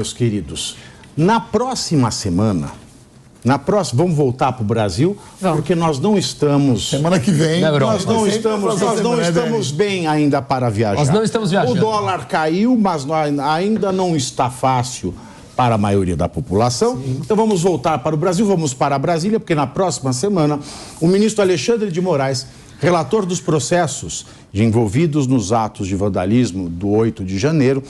Meus queridos, na próxima semana, vamos voltar para o Brasil, porque nós não estamos... Semana que vem... Nós não estamos bem ainda para viajar. Nós não estamos viajando. O dólar caiu, mas ainda não está fácil para a maioria da população. Sim. Então vamos voltar para o Brasil, vamos para Brasília, porque na próxima semana o ministro Alexandre de Moraes, relator dos processos envolvidos nos atos de vandalismo do 8 de janeiro,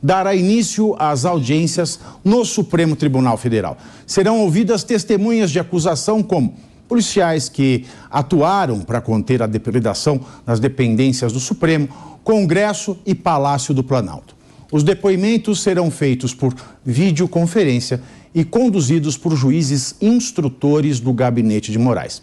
dará início às audiências no Supremo Tribunal Federal. Serão ouvidas testemunhas de acusação como policiais que atuaram para conter a depredação nas dependências do Supremo, Congresso e Palácio do Planalto. Os depoimentos serão feitos por videoconferência e conduzidos por juízes instrutores do Gabinete de Moraes.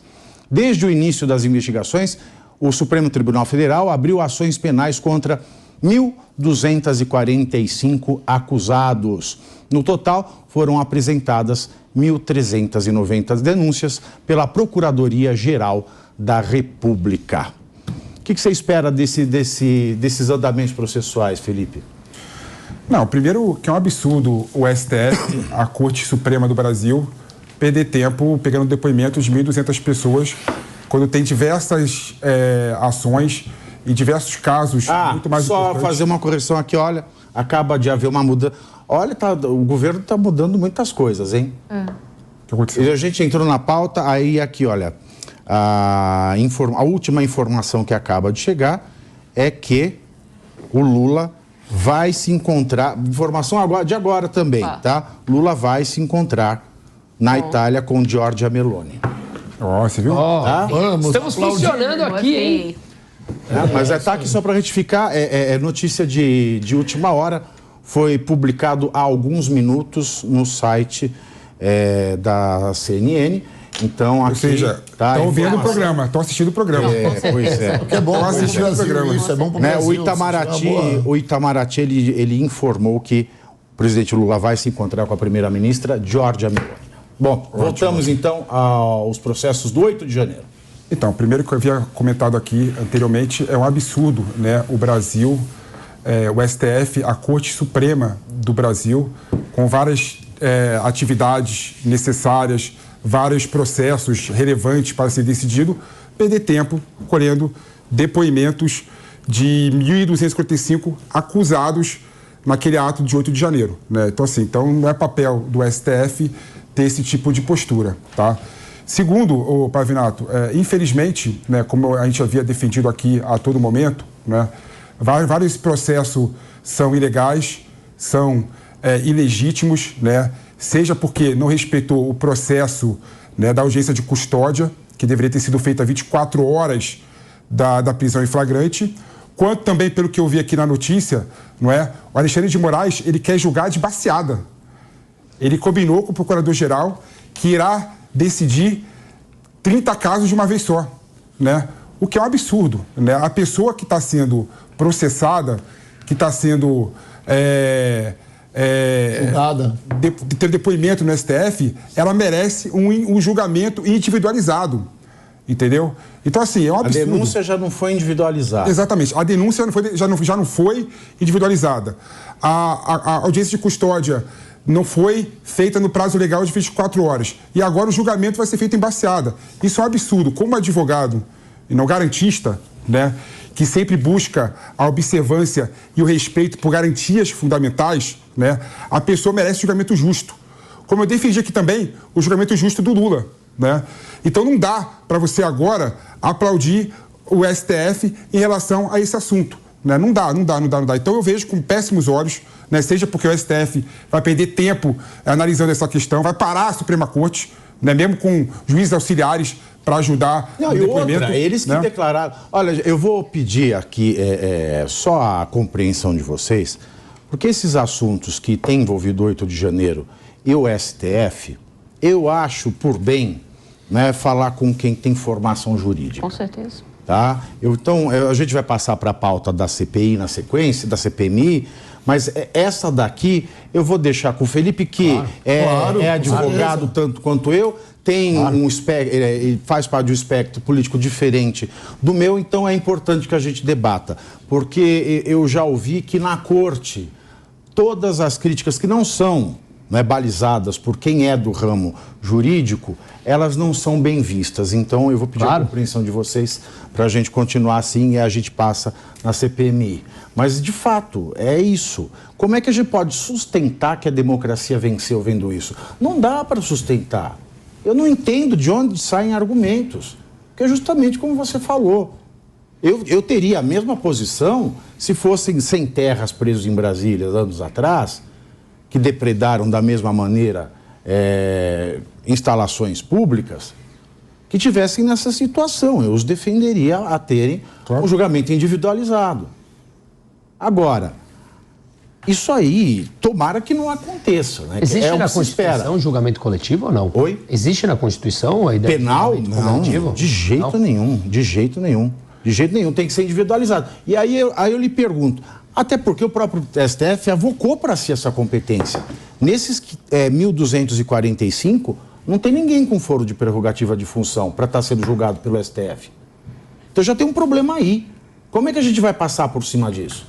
Desde o início das investigações, o Supremo Tribunal Federal abriu ações penais contra 1.245 acusados. No total, foram apresentadas 1.390 denúncias pela Procuradoria-Geral da República. O que você espera desses andamentos processuais, Felipe? Não, primeiro que é um absurdo o STF, a Corte Suprema do Brasil, perder tempo pegando depoimentos de 1.200 pessoas, quando tem diversas ações e diversos casos muito mais só importantes. Fazer uma correção aqui, olha, acaba de haver uma mudança. Olha, o governo está mudando muitas coisas, hein? O que aconteceu? E a gente entrou na pauta, aí aqui, olha, a última informação que acaba de chegar é que o Lula vai se encontrar, informação de agora também, tá? Lula vai se encontrar na Itália com Giorgia Meloni. Você viu? Tá? Vamos, estamos funcionando aqui, hein? Mas está aqui só para retificar, é notícia de última hora, foi publicado há alguns minutos no site da CNN, então aqui... Ou seja, estão vendo o programa, estão assistindo o programa. Pois é. Que é bom para o Brasil, isso é bom para o Brasil. O Itamaraty, ele informou que o presidente Lula vai se encontrar com a primeira-ministra Giorgia Meloni. Bom, voltamos então aos processos do 8 de janeiro. Então, primeiro que eu havia comentado aqui anteriormente, é um absurdo, né? O Brasil, o STF, a Corte Suprema do Brasil, com várias atividades necessárias, vários processos relevantes para ser decidido, perder tempo colhendo depoimentos de 1.255 acusados naquele ato de 8 de janeiro, né? Então, assim, não é papel do STF ter esse tipo de postura, tá? Segundo, Pavinato, infelizmente, né, como a gente havia defendido aqui a todo momento, né, vários processos são ilegais, são ilegítimos, né, seja porque não respeitou o processo, né, da audiência de custódia, que deveria ter sido feita 24 horas da prisão em flagrante, quanto também, pelo que eu vi aqui na notícia, não é, o Alexandre de Moraes, ele quer julgar de baseada. Ele combinou com o procurador-geral que irá decidir 30 casos de uma vez só, né? O que é um absurdo, né? A pessoa que está sendo processada, que está sendo ter depoimento no STF, ela merece um julgamento individualizado, entendeu? Então, assim, é um absurdo. A denúncia já não foi individualizada. Exatamente, a denúncia já não foi individualizada. A audiência de custódia não foi feita no prazo legal de 24 horas. E agora o julgamento vai ser feito em baseada. Isso é um absurdo. Como advogado e não garantista, né, que sempre busca a observância e o respeito por garantias fundamentais, né, a pessoa merece julgamento justo. Como eu defendi aqui também o julgamento justo do Lula, né? Então não dá para você agora aplaudir o STF em relação a esse assunto, né? Não dá. Então eu vejo com péssimos olhos, né, seja porque o STF vai perder tempo analisando essa questão, vai parar a Suprema Corte, né, mesmo com juízes auxiliares para ajudar no depoimento. Outra, eles que declararam... Olha, eu vou pedir aqui só a compreensão de vocês, porque esses assuntos que têm envolvido o 8 de janeiro e o STF, eu acho por bem, né, falar com quem tem formação jurídica. Com certeza. Tá? Então, a gente vai passar para a pauta da CPI na sequência, da CPMI, mas essa daqui eu vou deixar com o Felipe, que é advogado tanto quanto eu, tem ele faz parte de um espectro político diferente do meu, então é importante que a gente debata, porque eu já ouvi que na corte todas as críticas que não são balizadas por quem é do ramo jurídico, elas não são bem vistas. Então, eu vou pedir a compreensão de vocês para a gente continuar assim e a gente passa na CPMI. Mas, de fato, é isso. Como é que a gente pode sustentar que a democracia venceu vendo isso? Não dá para sustentar. Eu não entendo de onde saem argumentos. Que é justamente como você falou. Eu teria a mesma posição se fossem sem terras presos em Brasília anos atrás, que depredaram da mesma maneira instalações públicas, que tivessem nessa situação. Eu os defenderia a terem um julgamento individualizado. Agora, isso aí, tomara que não aconteça. Né? Existe na Constituição um julgamento coletivo ou não? Oi? Existe na Constituição a ideia penal? De julgamento coletivo? De jeito nenhum, de jeito nenhum. De jeito nenhum, tem que ser individualizado. E aí eu lhe pergunto, até porque o próprio STF avocou para si essa competência. Nesses 1.245, não tem ninguém com foro de prerrogativa de função para estar sendo julgado pelo STF. Então já tem um problema aí. Como é que a gente vai passar por cima disso?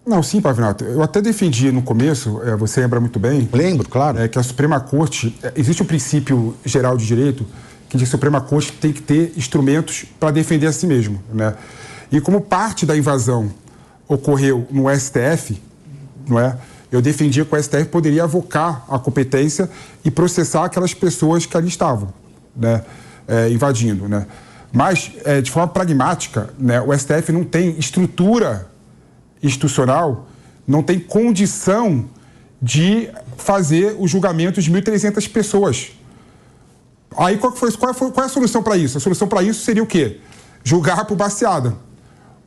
Não, sim, Pavinato. Eu até defendi no começo, você lembra muito bem. Lembro, claro. Que a Suprema Corte, existe um princípio geral de direito que diz que a Suprema Corte tem que ter instrumentos para defender a si mesmo, né? E como parte da invasão ocorreu no STF, não é? Eu defendia que o STF poderia avocar a competência e processar aquelas pessoas que ali estavam, né? Invadindo, né? Mas, de forma pragmática, né? O STF não tem estrutura institucional, não tem condição de fazer o julgamento de 1.300 pessoas. Aí qual é a solução para isso? A solução para isso seria o quê? Julgar por baseada.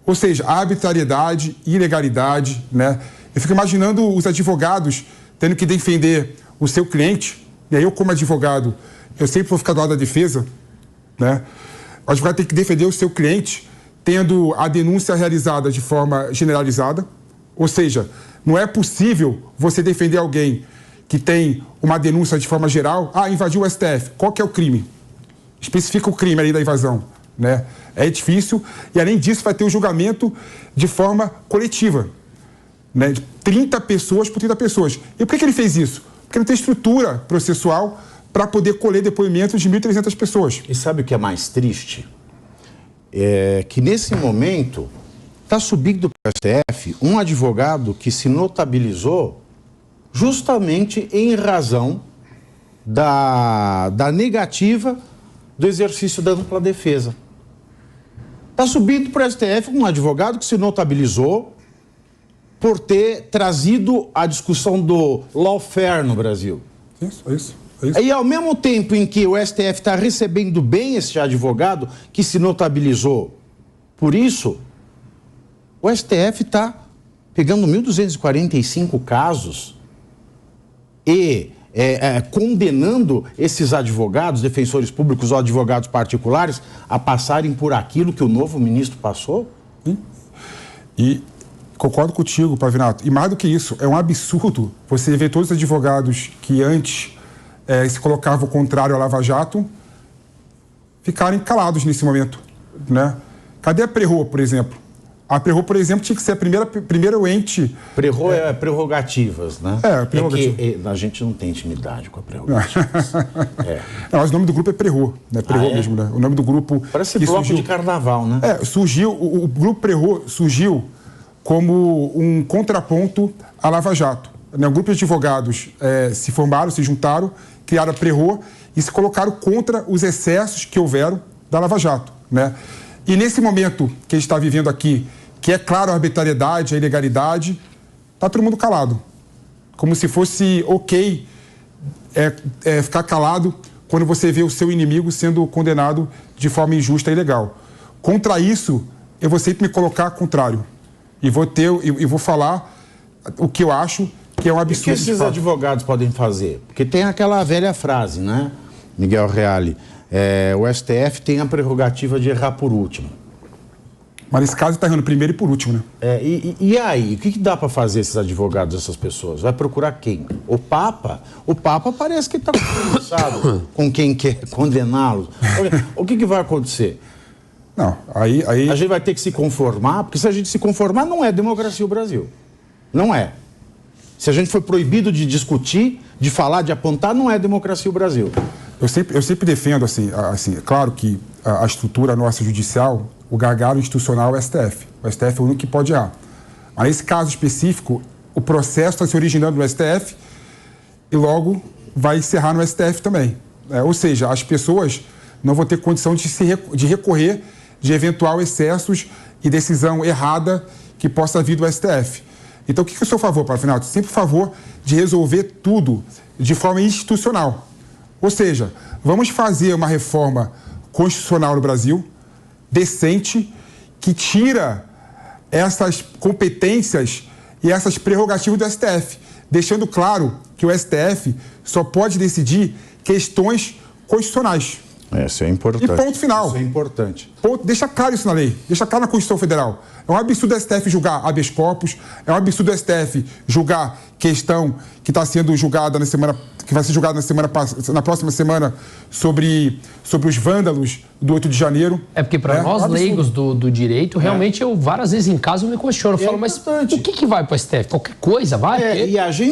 Ou seja, arbitrariedade, ilegalidade, né? Eu fico imaginando os advogados tendo que defender o seu cliente, e aí eu, como advogado, eu sempre vou ficar do lado da defesa, né? O advogado tem que defender o seu cliente tendo a denúncia realizada de forma generalizada, ou seja, não é possível você defender alguém que tem uma denúncia de forma geral, invadiu o STF, qual que é o crime? Especifica o crime ali da invasão, né? É difícil, e além disso vai ter o julgamento de forma coletiva, né? De 30 pessoas por 30 pessoas. E por que ele fez isso? Porque não tem estrutura processual para poder colher depoimentos de 1.300 pessoas. E sabe o que é mais triste? É que nesse momento está subindo para o STF um advogado que se notabilizou justamente em razão da negativa do exercício da ampla defesa. Está subindo para o STF um advogado que se notabilizou por ter trazido a discussão do lawfare no Brasil. Isso. E ao mesmo tempo em que o STF está recebendo bem esse advogado que se notabilizou por isso, o STF está pegando 1.245 casos e condenando esses advogados, defensores públicos ou advogados particulares a passarem por aquilo que o novo ministro passou? Sim. E concordo contigo, Pavinato. E mais do que isso, é um absurdo você ver todos os advogados que antes se colocavam contrário à Lava Jato ficarem calados nesse momento, né? Cadê a Prerro, por exemplo? A Prerro, por exemplo, tinha que ser a primeiro ente... Prerro é prerrogativas, né? Prerrogativas. A gente não tem intimidade com a prerrogativas. Não, mas o nome do grupo é Prerro, né? Prerro mesmo, né? O nome do grupo... Parece bloco de carnaval, né? O grupo Prerro surgiu como um contraponto à Lava Jato. Né? Um grupo de advogados se formaram, se juntaram, criaram a Prerro e se colocaram contra os excessos que houveram da Lava Jato, né? E nesse momento que a gente está vivendo aqui, que é claro a arbitrariedade, a ilegalidade, está todo mundo calado. Como se fosse ok ficar calado quando você vê o seu inimigo sendo condenado de forma injusta e ilegal. Contra isso, eu vou sempre me colocar contrário. E vou falar o que eu acho que é um absurdo. O que esses advogados podem fazer? Porque tem aquela velha frase, né, Miguel Reale? O STF tem a prerrogativa de errar por último. Mas nesse caso está errando primeiro e por último, né? E aí, o que dá para fazer esses advogados, essas pessoas? Vai procurar quem? O Papa? O Papa parece que está compromissado com quem quer condená-los. O que vai acontecer? Não, aí... A gente vai ter que se conformar, porque se a gente se conformar, não é democracia o Brasil. Não é. Se a gente foi proibido de discutir, de falar, de apontar, não é democracia o Brasil. Eu sempre defendo, assim, claro que a estrutura nossa judicial, o gargalo institucional é o STF. O STF é o único que pode errar. Mas nesse caso específico, o processo está se originando no STF e logo vai encerrar no STF também. Ou seja, as pessoas não vão ter condição de recorrer de eventual excessos e decisão errada que possa vir do STF. Então, o que eu sou a favor, Paulo Finalto? Sempre a favor de resolver tudo de forma institucional. Ou seja, vamos fazer uma reforma constitucional no Brasil, decente, que tira essas competências e essas prerrogativas do STF, deixando claro que o STF só pode decidir questões constitucionais. Isso é importante. E ponto final. Isso é importante. Deixa claro isso na lei, deixa claro na Constituição Federal. É um absurdo o STF julgar habeas corpus, é um absurdo o STF julgar questão que está sendo julgada que vai ser julgada na próxima semana sobre os vândalos do 8 de janeiro. É porque para nós leigos do direito, realmente eu várias vezes em casa eu me questiono. Eu falo, mas o que vai para o STF? Qualquer coisa vai? E a gente